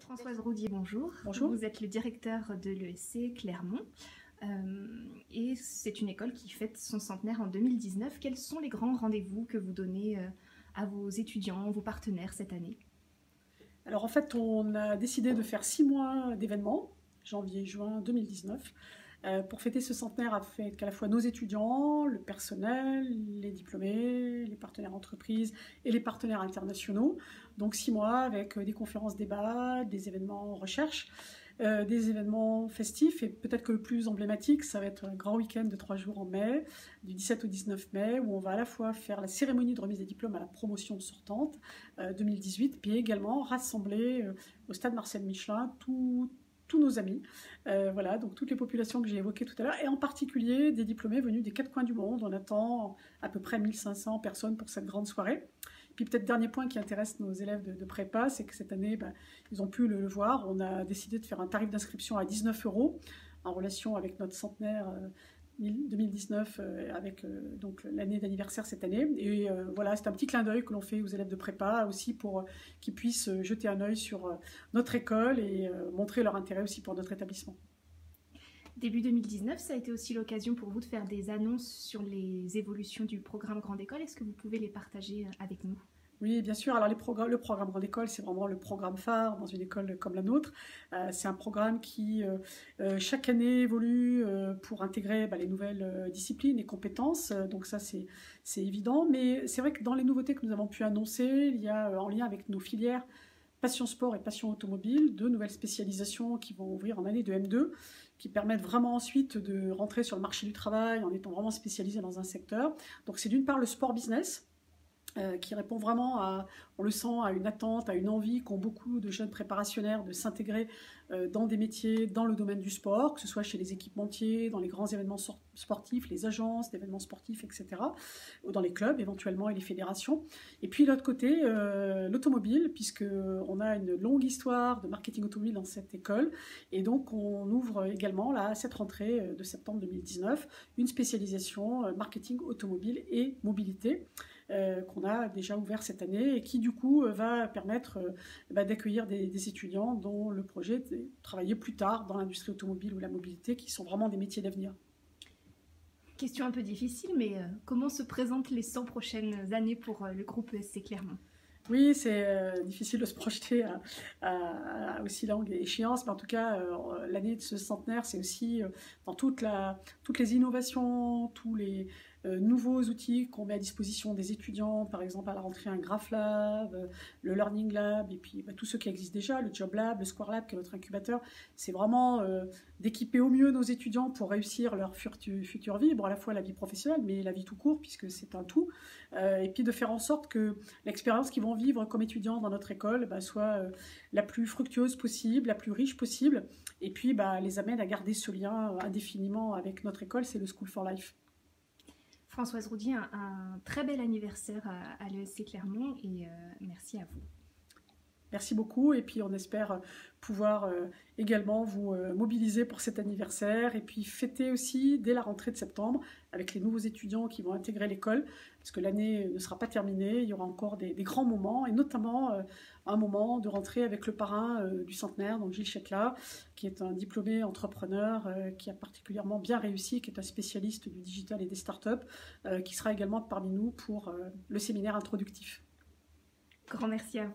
Françoise Roudier, bonjour. Bonjour. Vous êtes le directeur de l'ESC Clermont et c'est une école qui fête son centenaire en 2019. Quels sont les grands rendez-vous que vous donnez à vos étudiants, vos partenaires cette année? Alors en fait, on a décidé de faire 6 mois d'événements, janvier-juin 2019, pour fêter ce centenaire avec à la fois nos étudiants, le personnel, les diplômés, les partenaires entreprises et les partenaires internationaux. Donc 6 mois avec des conférences débats, des événements recherche, des événements festifs, et peut-être que le plus emblématique, ça va être un grand week-end de 3 jours en mai, du 17 au 19 mai, où on va à la fois faire la cérémonie de remise des diplômes à la promotion sortante 2018, puis également rassembler au stade Marcel Michelin tous nos amis, voilà, donc toutes les populations que j'ai évoquées tout à l'heure, et en particulier des diplômés venus des 4 coins du monde. On attend à peu près 1500 personnes pour cette grande soirée. Puis peut-être dernier point qui intéresse nos élèves de prépa, c'est que cette année, ils ont pu le voir, on a décidé de faire un tarif d'inscription à 19 € en relation avec notre centenaire 2019, avec donc l'année d'anniversaire cette année. Et voilà, c'est un petit clin d'œil que l'on fait aux élèves de prépa aussi pour qu'ils puissent jeter un œil sur notre école et montrer leur intérêt aussi pour notre établissement. Début 2019, ça a été aussi l'occasion pour vous de faire des annonces sur les évolutions du programme Grande École. Est-ce que vous pouvez les partager avec nous? Oui, bien sûr. Alors le programme Grande École, c'est vraiment le programme phare dans une école comme la nôtre. C'est un programme qui, chaque année, évolue pour intégrer les nouvelles disciplines et compétences. Donc ça, c'est évident. Mais c'est vrai que dans les nouveautés que nous avons pu annoncer, il y a, en lien avec nos filières Passion Sport et Passion Automobile, 2 nouvelles spécialisations qui vont ouvrir en année de M2, qui permettent vraiment ensuite de rentrer sur le marché du travail en étant vraiment spécialisé dans un secteur. Donc c'est d'une part le sport business, qui répond vraiment on le sent, à une attente, à une envie qu'ont beaucoup de jeunes préparationnaires de s'intégrer dans des métiers dans le domaine du sport, que ce soit chez les équipementiers, dans les grands événements sportifs, les agences d'événements sportifs, etc., ou dans les clubs éventuellement et les fédérations. Et puis de l'autre côté, l'automobile, puisqu'on a une longue histoire de marketing automobile dans cette école, et donc on ouvre également là, à cette rentrée de septembre 2019 une spécialisation marketing automobile et mobilité, qu'on a déjà ouvert cette année et qui du coup va permettre d'accueillir des étudiants dont le projet est de travailler plus tard dans l'industrie automobile ou la mobilité, qui sont vraiment des métiers d'avenir. Question un peu difficile, mais comment se présentent les 100 prochaines années pour le groupe ESC Clermont? Oui, c'est difficile de se projeter à aussi longue échéance, mais en tout cas, l'année de ce centenaire, c'est aussi dans toutes les innovations, tous les nouveaux outils qu'on met à disposition des étudiants, par exemple à la rentrée un Graph Lab, le Learning Lab, et puis tous ceux qui existent déjà, le Job Lab, le Square Lab, qui est notre incubateur. C'est vraiment d'équiper au mieux nos étudiants pour réussir leur future vie, bon, à la fois la vie professionnelle, mais la vie tout court, puisque c'est un tout, et puis de faire en sorte que l'expérience qu'ils vont vivre comme étudiants dans notre école soit la plus fructueuse possible, la plus riche possible, et puis les amène à garder ce lien indéfiniment avec notre école, c'est le School for Life. Françoise Roudier, un très bel anniversaire à l'ESC Clermont et merci à vous. Merci beaucoup, et puis on espère pouvoir également vous mobiliser pour cet anniversaire et puis fêter aussi dès la rentrée de septembre avec les nouveaux étudiants qui vont intégrer l'école, parce que l'année ne sera pas terminée, il y aura encore des grands moments, et notamment un moment de rentrée avec le parrain du centenaire, donc Gilles Chetla, qui est un diplômé entrepreneur qui a particulièrement bien réussi, qui est un spécialiste du digital et des startups, qui sera également parmi nous pour le séminaire introductif. Grand merci à vous.